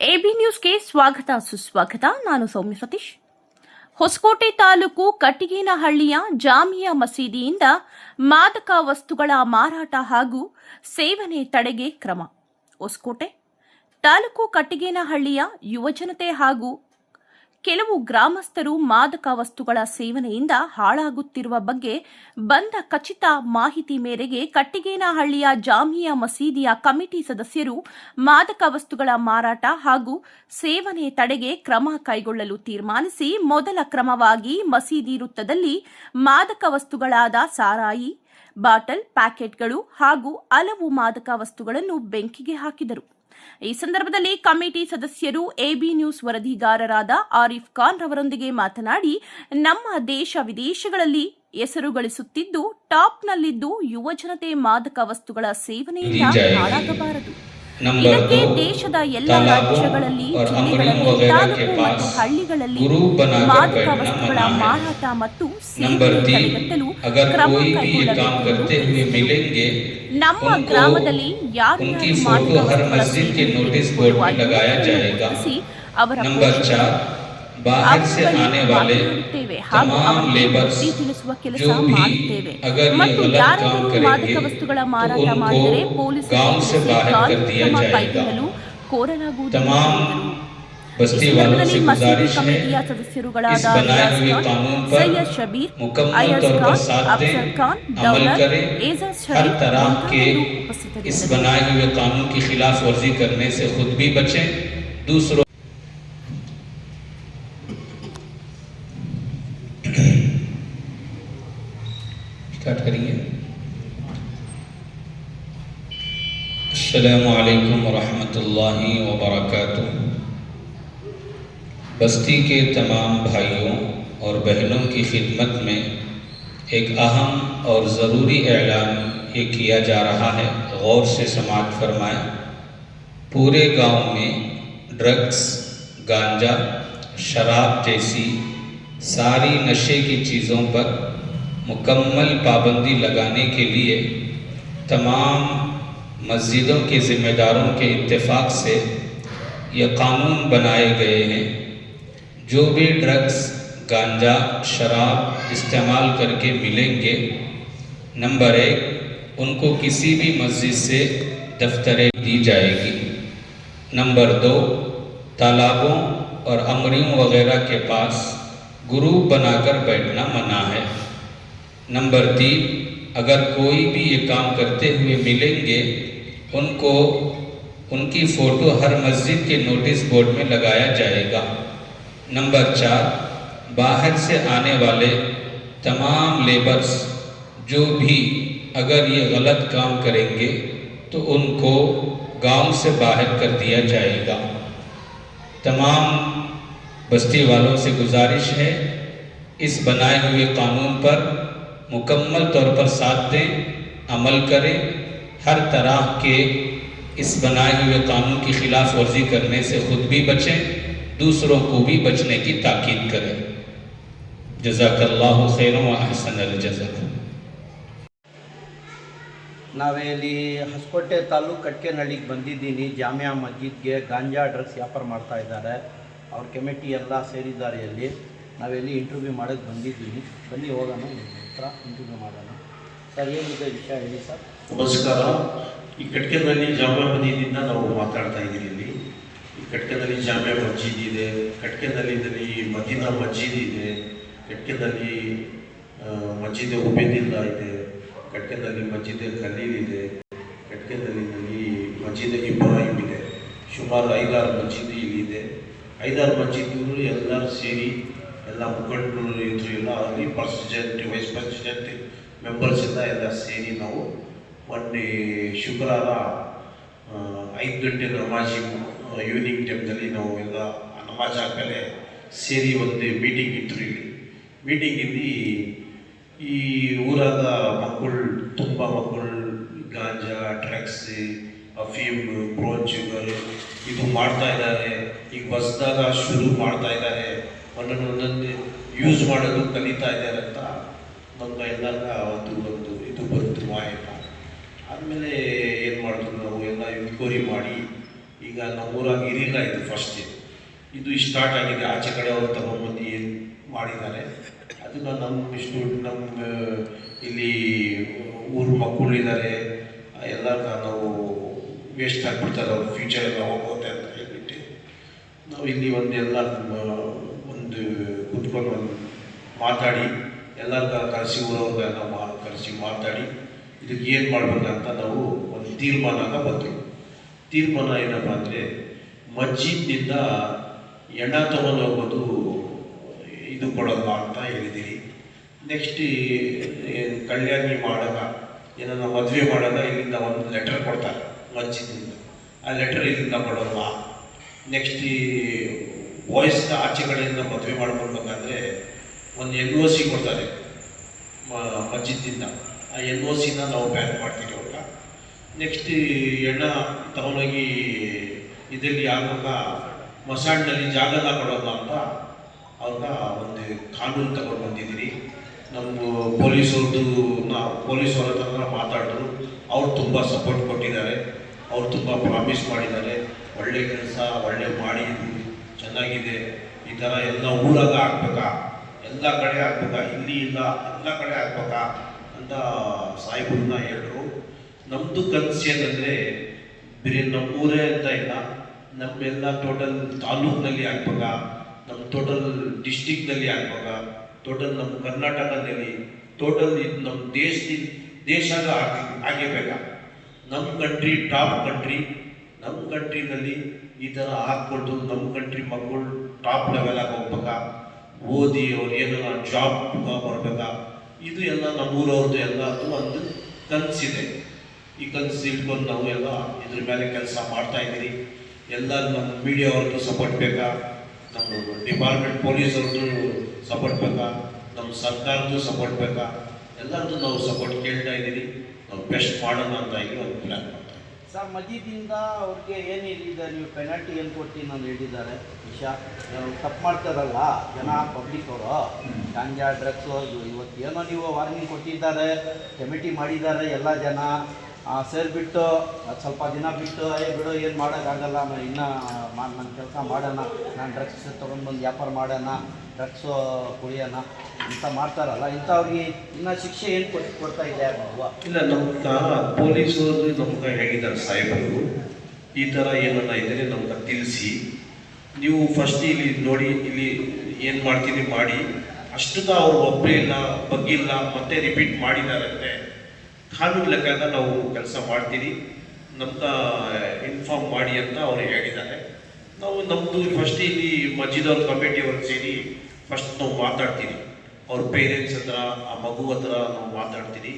AB ನ್ಯೂಸ್ಗೆ ಸ್ವಾಗತ ಸುಸ್ವಾಗತ. ನಾನು ಸೌಮ್ಯ ಸತೀಶ್. ಹೊಸಕೋಟೆ ತಾಲೂಕು ಕಟ್ಟಿಗೇನಹಳ್ಳಿಯ ಜಾಮಿಯಾ ಮಸೀದಿಯಿಂದ ಮಾದಕ ವಸ್ತುಗಳ ಮಾರಾಟ ಹಾಗೂ ಸೇವನೆ ತಡೆಗೆ ಕ್ರಮ. ಹೊಸಕೋಟೆ ತಾಲೂಕು ಕಟ್ಟಿಗೇನಹಳ್ಳಿಯ ಯುವಜನತೆ ಹಾಗೂ ಕೆಲವು ಗ್ರಾಮಸ್ಥರು ಮಾದಕ ವಸ್ತುಗಳ ಸೇವನೆಯಿಂದ ಹಾಳಾಗುತ್ತಿರುವ ಬಗ್ಗೆ ಬಂದ ಖಚಿತ ಮಾಹಿತಿ ಮೇರೆಗೆ ಕಟ್ಟಿಗೇನಹಳ್ಳಿಯ ಜಾಮಿಯಾ ಮಸೀದಿಯ ಕಮಿಟಿ ಸದಸ್ಯರು ಮಾದಕ ವಸ್ತುಗಳ ಮಾರಾಟ ಹಾಗೂ ಸೇವನೆ ತಡೆಗೆ ಕ್ರಮ ಕೈಗೊಳ್ಳಲು ತೀರ್ಮಾನಿಸಿ ಮೊದಲ ಕ್ರಮವಾಗಿ ಮಸೀದಿ ವೃತ್ತದಲ್ಲಿ ಮಾದಕ ವಸ್ತುಗಳಾದ ಸಾರಾಯಿ, ಬಾಟಲ್, ಪ್ಯಾಕೆಟ್ಗಳು ಹಾಗೂ ಹಲವು ಮಾದಕ ವಸ್ತುಗಳನ್ನು ಬೆಂಕಿಗೆ ಹಾಕಿದರು. ಈ ಸಂದರ್ಭದಲ್ಲಿ ಕಮಿಟಿ ಸದಸ್ಯರು ಎಬಿ ನ್ಯೂಸ್ ವರದಿಗಾರರಾದ ಆರಿಫ್ ಖಾನ್ ರವರೊಂದಿಗೆ ಮಾತನಾಡಿ, ನಮ್ಮ ದೇಶ ವಿದೇಶಗಳಲ್ಲಿ ಹೆಸರು ಗಳಿಸುತ್ತಿದ್ದು ಟಾಪ್ನಲ್ಲಿದ್ದು ಯುವಜನತೆ ಮಾದಕ ವಸ್ತುಗಳ ಸೇವನೆಯಿಂದ ಹಾಳಾಗಬಾರದು. ಇದಕ್ಕೆ ದೇಶದ ಎಲ್ಲ ರಾಜ್ಯಗಳಲ್ಲಿ, ಜಿಲ್ಲೆಗಳಲ್ಲಿ, ತಾಲೂಕು ಮತ್ತು ಹಳ್ಳಿಗಳಲ್ಲಿ ಮಾದಕ ವಸ್ತುಗಳ ಮಾರಾಟ ಮತ್ತು ಸೇವನೆ ತಡೆಗಟ್ಟಲು ಕ್ರಮ ಕೈಗೊಳ್ಳಬೇಕು. ನಮ್ಮ ಗ್ರಾಮದಲ್ಲಿ ಯಾರು ಮಾದಕ ವಸ್ತುಗಳ ಸೇವನೆ ಅವರ बाहर से आने वाले तमाम लेबर्स जो भी अगर ये गलत काम करेंगे तो उनको गांव से बाहर कर दिया जाएगा। तमाम बस्ती वालों से गुजारिश है, इस बनाए हुए कानून पर मुकम्मल तौर पर साथ दें, अमल करें। हर तरह के इस बनाए हुए कानून की खिलाफ वर्जी करने से खुद भी बचें, दूसरों स्टार्ट करिए। अस्सलामु अलैकुम वरहमतुल्लाहि वबरकातुह। बस्ती के तमाम भाइयों और बहनों की खिदमत में एक अहम और ज़रूरी ऐलान ये किया जा रहा है, गौर से समाअत फरमाएं। पूरे गांव में ड्रग्स, गांजा, शराब जैसी सारी नशे की चीज़ों पर मुकम्मल पाबंदी लगाने के लिए तमाम मस्जिदों के ज़िम्मेदारों के इत्तेफाक से ये कानून बनाए गए हैं। जो भी ड्रग्स, गांजा, शराब इस्तेमाल करके मिलेंगे, नंबर 1, उनको किसी भी मस्जिद से दफ्तरें दी जाएगी। नंबर 2, तालाबों और अमरियों वगैरह के पास ग्रुप बनाकर बैठना मना है। नंबर 3, अगर कोई भी ये काम करते हुए मिलेंगे उनको उनकी फ़ोटो हर मस्जिद के नोटिस बोर्ड में लगाया जाएगा। नंबर 4, बाहर से आने वाले तमाम लेबर्स जो भी अगर ये गलत काम करेंगे तो उनको गांव से बाहर कर दिया जाएगा। तमाम बस्ती वालों से गुजारिश है, इस बनाए हुए कानून पर मुकम्मल तौर पर साथ दें, अमल करें। हर तरह के इस बनाए हुए कानून की खिलाफ वर्जी करने से खुद भी बचें, दूसरों को भी बचने की ताकीद करें। जज़ाकल्लाहु खैरन व अहसनल जज़ा। ನಾವಿಲ್ಲಿ ಹೊಸಕೋಟೆ ತಾಲೂಕು ಕಟ್ಟಿಗೇನಹಳ್ಳಿಗೆ ಬಂದಿದ್ದೀನಿ. ಜಾಮಿಯಾ ಮಸ್ಜಿದ್ಗೆ ಗಾಂಜಾ ಡ್ರಗ್ಸ್ ವ್ಯಾಪಾರ ಮಾಡ್ತಾ ಇದ್ದಾರೆ. ಅವ್ರ ಕಮಿಟಿ ಎಲ್ಲ ಸೇರಿದ್ದಾರೆ. ಇಲ್ಲಿ ನಾವೆಲ್ಲಿ ಇಂಟರ್ವ್ಯೂ ಮಾಡೋಕ್ಕೆ ಬಂದಿದ್ದೀನಿ. ಬನ್ನಿ ಹೋಗೋಣ, ಹತ್ರ ಇಂಟರ್ವ್ಯೂ ಮಾಡೋಣ. ಸರ್, ಏನಿದೆ ವಿಷಯ ಹೇಳಿ ಸರ್. ನಮಸ್ಕಾರ. ಈ ಕಟ್ಟಿಗೇನಹಳ್ಳಿ ಜಾಮಿಯಾ ಮಸೀದಿಯಿಂದ ನಾವು ಮಾತಾಡ್ತಾ ಇದ್ದೀವಿ. ಇಲ್ಲಿ ಈ ಕಟ್ಟಿಗೇನಹಳ್ಳಿ ಜಾಮಿಯಾ ಮಸ್ಜಿದ್ ಇದೆ, ಕಟ್ಟಿಗೇನಹಳ್ಳಿಯಲ್ಲಿ ಮದೀನಾ ಮಸ್ಜಿದ್ ಇದೆ, ಕಟ್ಟಿಗೇನಹಳ್ಳಿ ಮಸ್ಜಿದ್ ಉಬೇದಿಲ್ಲಾ ಇದೆ, ಕಟ್ಟಿಗೇನಹಳ್ಳಿ ಮಸ್ಜಿದ್ ಖಲೀಲ್ ಇದೆ, ಕಟ್ಟಿಗೇನಹಳ್ಳಿನಲ್ಲಿ ಮಸ್ಜಿದ್ ಇಬ್ರಾಹಿಂ ಇದೆ. ಸುಮಾರು 5-6 ಮಸ್ಜಿದ್ ಇಲ್ಲಿದೆ. 5-6 ಮಸ್ಜಿದ್ಗಳು ಎಲ್ಲರೂ ಸೇರಿ ಎಲ್ಲ ಮುಖಂಡರು ಇದ್ರು, ಎಲ್ಲ ಅಲ್ಲಿ ಪ್ರೆಸಿಡೆಂಟ್, ವೈಸ್ ಪ್ರೆಸಿಡೆಂಟ್, ಮೆಂಬರ್ಸ್ ಎಲ್ಲ ಸೇರಿ ನಾವು ಮೊನ್ನೆ ಶುಕ್ರವಾರ 5 ಗಂಟೆ ನಮಾಜಿ ಈವ್ನಿಂಗ್ ಟೈಮ್ನಲ್ಲಿ ನಾವು ಎಲ್ಲ ನಮಾಜ್ ಆದಮೇಲೆ ಸೇರಿ ಒಂದು ಮೀಟಿಂಗ್ ಇಟ್ಟರು. ಇಲ್ಲಿ ಮೀಟಿಂಗಿಂದ ಈ ಊರಾದ ಮಕ್ಕಳು, ತುಂಬ ಮಕ್ಕಳು ಗಾಂಜಾ, ಡ್ರಗ್ಸ್, ಅಫೀಮ್, ಬ್ರೌನ್ ಶುಗರ್ ಇದು ಮಾಡ್ತಾ ಇದ್ದಾರೆ. ಈಗ ಹೊಸದಾಗ ಶುರು ಮಾಡ್ತಾ ಇದ್ದಾರೆ, ಒಂದೊಂದು ಯೂಸ್ ಮಾಡೋದು ಕಲಿತಾ ಇದ್ದಾರೆ ಅಂತ ನಮ್ಗೆ ಎಲ್ಲರ ಒಂದು ಇದು ಬಂತು ಮಾಹಿತಿ. ಆದಮೇಲೆ ಏನು ಮಾಡಿದ್ರು, ನಾವು ಎಲ್ಲ ಎನ್ಕ್ವೈರಿ ಮಾಡಿ ಈ ಈಗ ನಮ್ಮೂರಾಗ ಇರಿಲ್ಲ ಇದು ಫಸ್ಟ್ ಇದು ಸ್ಟಾರ್ಟ್ ಆಗಿದೆ. ಆಚೆ ಕಡೆ ಅವರು ತಗೊಂಡ್ಬಂದು ಏನು ಮಾಡಿದ್ದಾರೆ ಅದನ್ನು ನಮ್ಮ ಇಲ್ಲಿ ಊರು ಮಕ್ಕಳಿದ್ದಾರೆ ಎಲ್ಲ ನಾವು ವೇಸ್ಟ್ ಆಗಿಬಿಡ್ತಾರೆ, ಅವ್ರ ಫ್ಯೂಚರ್ ಎಲ್ಲ ಹೋಗುತ್ತೆ ಅಂತ ಹೇಳ್ಬಿಟ್ಟು ನಾವು ಇಲ್ಲಿ ಒಂದು ಕುತ್ಕೊಂಡು ಮಾತಾಡಿ ಎಲ್ಲರಿಗ ಕರೆಸಿ ಊರವ್ರಿಗೆಲ್ಲ ಕರೆಸಿ ಮಾತಾಡಿ ಇದಕ್ಕೆ ಏನು ಮಾಡ್ಬೇಕಂತ ನಾವು ಒಂದು ತೀರ್ಮಾನನ ಬಂದರು. ತೀರ್ಮಾನ ಏನಪ್ಪ ಅಂದರೆ ಮಸ್ಜಿದ್ನಿಂದ ಎಣ್ಣ ತೊಗೊಂಡು ಹೋಗೋದು ಇದು ಕೊಡೋಲ್ಲ ಅಂತ ಹೇಳಿದ್ದೀರಿ. ನೆಕ್ಸ್ಟ್ ಕಲ್ಯಾಣಿ ಮಾಡಾಗ ಏನನ್ನ ಮದುವೆ ಮಾಡಾಗ ಇಲ್ಲಿಂದ ಒಂದು ಲೆಟರ್ ಕೊಡ್ತಾರೆ ಮಸ್ಜಿದ್ನಿಂದ, ಆ ಲೆಟರ್ ಇಲ್ಲಿಂದ ಕೊಡೋಲ್ಲ. ನೆಕ್ಸ್ಟ್ ಬಾಯ್ಸ್ನ ಆಚೆ ಕಡೆಯಿಂದ ಮದುವೆ ಮಾಡ್ಕೊಳ್ಬೇಕಾದ್ರೆ ಒಂದು NOC ಕೊಡ್ತಾರೆ ಮಸ್ಜಿದ್ನಿಂದ, ಆ NOCನ ನಾವು ಬ್ಯಾನ್ ಮಾಡ್ತೀವಿ ಅವಾಗ. ನೆಕ್ಸ್ಟ್ ಎಣ್ಣ ತಗೊಂಡೋಗಿ ಇದರಲ್ಲಿ ಆಗುವಾಗ ಮಸಾಡ್ನಲ್ಲಿ ಜಾಗನ ಕೊಡೋಲ್ಲ ಅಂತ ಅವ್ರನ್ನ ಒಂದು ಕಾನೂನು ತಗೊಂಡು ಬಂದಿದ್ದೀರಿ. ನಮ್ಮ ಪೊಲೀಸವ್ರ ಹತ್ರ ಮಾತಾಡಿದ್ರು, ಅವ್ರು ತುಂಬ ಸಪೋರ್ಟ್ ಕೊಟ್ಟಿದ್ದಾರೆ, ಅವ್ರು ತುಂಬ ಪ್ರಾಮಿಸ್ ಮಾಡಿದ್ದಾರೆ, ಒಳ್ಳೆ ಕೆಲಸ ಒಳ್ಳೆ ಮಾಡಿ ಚೆನ್ನಾಗಿದೆ, ಈ ಥರ ಎಲ್ಲ ಊರಾಗ ಆಗ್ಬೇಕಾ, ಎಲ್ಲ ಕಡೆ ಆಗ್ಬೇಕಾ, ಇಲ್ಲಿ ಇಲ್ಲ ಎಲ್ಲ ಕಡೆ ಆಗ್ಬೇಕಾ ಅಂತ ಸಾಹೇಬ್ರನ್ನ ಹೇಳಿದ್ರು. ನಮ್ಮದು ಕನಸು ಏನಂದರೆ ಬರೀ ನಮ್ಮೂರೇ ಅಂತ ಇಲ್ಲ, ನಮ್ಮೆಲ್ಲ ಟೋಟಲ್ ತಾಲೂಕಿನಲ್ಲಿ ಆಗ್ಬೇಕಾ, ನಮ್ಮ ಟೋಟಲ್ ಡಿಸ್ಟಿಕ್ನಲ್ಲಿ ಆಗ್ಬೇಕಾ, ಟೋಟಲ್ ನಮ್ಮ ಕರ್ನಾಟಕದಲ್ಲಿ ಟೋಟಲ್ ಇದು ನಮ್ಮ ದೇಶದ ಆಗಬೇಕಾ. ನಮ್ಮ ಕಂಟ್ರಿ ಟಾಪ್ ಕಂಟ್ರಿ, ನಮ್ಮ ಕಂಟ್ರಿನಲ್ಲಿ ಈ ಥರ ಹಾಕ್ಕೊಂಡು ನಮ್ಮ ಕಂಟ್ರಿ ಮಕ್ಕಳು ಟಾಪ್ ಲೆವೆಲಾಗಿ ಹೋಗ್ಬೇಕಾ, ಓದಿ ಅವ್ರು ಏನಾರ ಜಾಬ್ ಬರಬೇಕಾ, ಇದು ಎಲ್ಲ ನಮ್ಮೂರವ್ರದ್ದು ಎಲ್ಲದು ಒಂದು ಕನಸಿದೆ. ಈ ಕನಸು ಇಟ್ಕೊಂಡು ನಾವು ಎಲ್ಲ ಇದ್ರ ಮೇಲೆ ಕೆಲಸ ಮಾಡ್ತಾ ಇದ್ದೀರಿ. ಎಲ್ಲ ನಮ್ಮ ಮೀಡಿಯಾವ್ರದ್ದು ಸಪೋರ್ಟ್ ಬೇಕಾ, ನಮ್ಮ ಡಿಪಾರ್ಟ್ಮೆಂಟ್ ಪೊಲೀಸವ್ರದ್ದು ಸಪೋರ್ಟ್ ಬೇಕಾ, ನಮ್ಮ ಸರ್ಕಾರದ್ದು ಸಪೋರ್ಟ್ ಬೇಕಾ, ಎಲ್ಲರದ್ದು ನಾವು ಸಪೋರ್ಟ್ ಕೇಳ್ತಾ ಇದ್ದೀರಿ. ನಾವು ಬೆಸ್ಟ್ ಮಾಡೋಣ ಅಂತ ಇಲ್ಲಿ ಒಂದು ಪ್ಲ್ಯಾನ್ ಮಾಡ್ತಾ ಇದ್ದೀವಿ. ಸರ್, ಮದ್ಯದಿಂದ ಅವ್ರಿಗೆ ಏನು ಹೇಳಿದೆ, ನೀವು ಪೆನಾಲ್ಟಿ ಏನು ಕೊಡ್ತೀನಿ ನಾನು ಹೇಳಿದ್ದಾರೆ ವಿಷಯ. ತಪ್ಪು ಮಾಡ್ತಾರಲ್ಲ ಜನ ಪಬ್ಲಿಕ್ ಅವರು, ಗಾಂಜಾ ಡ್ರಗ್ಸು ಇವತ್ತು ಏನೋ ನೀವು ವಾರ್ನಿಂಗ್ ಕೊಟ್ಟಿದ್ದಾರೆ, ಕಮಿಟಿ ಮಾಡಿದ್ದಾರೆ ಎಲ್ಲ ಜನ ಸೇರಿಬಿಟ್ಟು ಅದು ಸ್ವಲ್ಪ ದಿನ ಬಿಟ್ಟು ಬಿಡು ಏನು ಮಾಡೋಕ್ಕಾಗಲ್ಲ, ಇನ್ನೂ ನನ್ನ ಕೆಲಸ ಮಾಡೋಣ, ನಾನು ಡ್ರಗ್ಸ್ ತೊಗೊಂಡ್ಬಂದು ವ್ಯಾಪಾರ ಮಾಡೋಣ, ಡ್ರಗ್ಸು ಕುಡಿಯೋಣ ಅಂತ ಮಾಡ್ತಾರಲ್ಲ, ಇಂಥವ್ರಿಗೆ ಇನ್ನೂ ಶಿಕ್ಷೆ ಏನು ಕೊಡ್ತಾ ಇದ್ದಾರೆ ನಾವು? ಇಲ್ಲ, ನಮ್ಮ ಪೊಲೀಸರು ನಮ್ಗೆ ಹೇಳಿದ್ದಾರೆ ಸಾಹೇಬರು, ಈ ಥರ ಏನನ್ನ ಇದ್ದರೆ ನಮ್ಗೆ ತಿಳಿಸಿ, ನೀವು ಫಸ್ಟ್ ಇಲ್ಲಿ ನೋಡಿ, ಇಲ್ಲಿ ಏನು ಮಾಡ್ತೀನಿ ಮಾಡಿ, ಅಷ್ಟುಗ ಅವ್ರು ಒಬ್ಬರೇ ಇಲ್ಲ ಬಗ್ಗಿಲ್ಲ ಮತ್ತೆ ರಿಪೀಟ್ ಮಾಡಿದ್ದಾರೆ ಅಂದರೆ ಕಾನೂನು ಲೆಕ್ಕ ನಾವು ಕೆಲಸ ಮಾಡ್ತೀರಿ, ನಮ್ಗೆ ಇನ್ಫಾರ್ಮ್ ಮಾಡಿ ಅಂತ ಅವರು ಹೇಳಿದ್ದಾರೆ. ನಾವು ನಮ್ಮದು ಫಸ್ಟ್ ಇಲ್ಲಿ ಮಸ್ಜಿದವ್ರ ಕಮಿಟಿಯವ್ರು ಸೇರಿ ಫಸ್ಟ್ ನಾವು ಮಾತಾಡ್ತೀವಿ, ಅವ್ರ ಪೇರೆಂಟ್ಸ್ ಹತ್ರ ಆ ಮಗು ಹತ್ರ ನಾವು ಮಾತಾಡ್ತೀವಿ.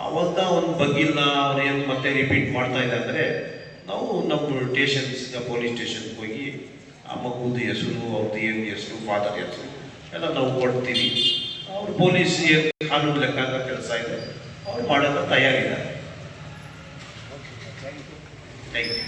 ಅವಾಗ ಒಂದು ಬಗ್ಗಿಲ್ಲ ಅವ್ರು ಏನು ಮತ್ತೆ ರಿಪೀಟ್ ಮಾಡ್ತಾ ಇದೆ ಅಂದರೆ ನಾವು ನಮ್ಮ ಪೊಲೀಸ್ ಸ್ಟೇಷನ್ಗೆ ಹೋಗಿ ಆ ಮಗುದು ಹೆಸರು, ಅವ್ರದ್ದು ಏನು ಹೆಸರು, ಫಾದರ್ ಹೆಸರು ಎಲ್ಲ ನಾವು ಕೊಡ್ತೀವಿ. ಅವ್ರು ಪೊಲೀಸ್ ಏನು ಕಾನೂನು ಲೆಕ್ಕ ಕೆಲಸ ಇದೆ ಅವ್ರು ಮಾಡೋಕ್ಕೆ ತಯಾರಿದ್ದಾರೆ. Thank you.